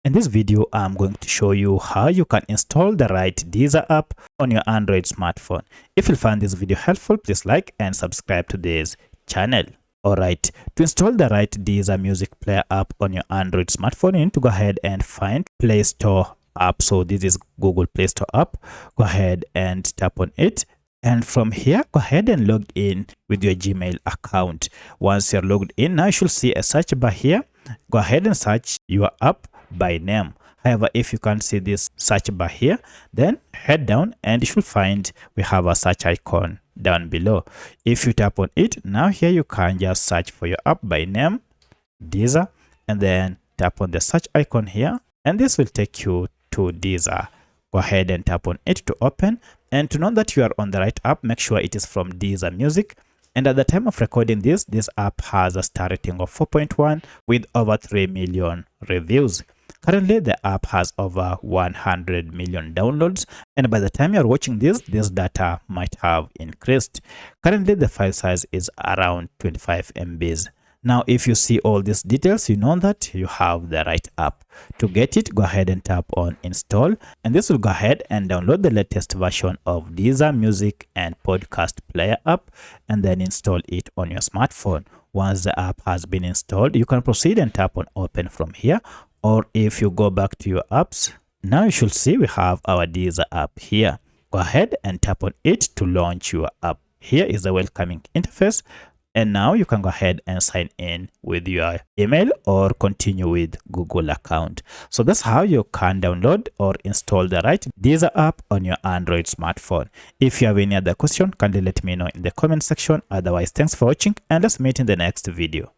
In this video, I'm going to show you how you can install the right Deezer app on your Android smartphone. If you find this video helpful, please like and subscribe to this channel. Alright, to install the right Deezer music player app on your Android smartphone, you need to go ahead and find Play Store app. So this is Google Play Store app. Go ahead and tap on it. And from here, go ahead and log in with your Gmail account. Once you're logged in, now you should see a search bar here. Go ahead and search your app by name. However, if you can't see this search bar here, then head down and you should find we have a search icon down below. If you tap on it, now here you can just search for your app by name, Deezer, and then tap on the search icon here, and this will take you to Deezer. Go ahead and tap on it to open. And to know that you are on the right app, make sure it is from Deezer Music. And at the time of recording this app has a star rating of 4.1 with over 3 million reviews. Currently, the app has over 100 million downloads, and by the time you're watching this data might have increased. Currently, the file size is around 25 MBs. Now, if you see all these details, you know that you have the right app. To get it, go ahead and tap on install, and this will go ahead and download the latest version of Deezer Music and Podcast Player app, and then install it on your smartphone. Once the app has been installed, you can proceed and tap on open from here. Or if you go back to your apps, now you should see we have our Deezer app here. Go ahead and tap on it to launch your app. Here is the welcoming interface. And now you can go ahead and sign in with your email or continue with Google account. So that's how you can download or install the right Deezer app on your Android smartphone. If you have any other question, kindly let me know in the comment section. Otherwise, thanks for watching and let's meet in the next video.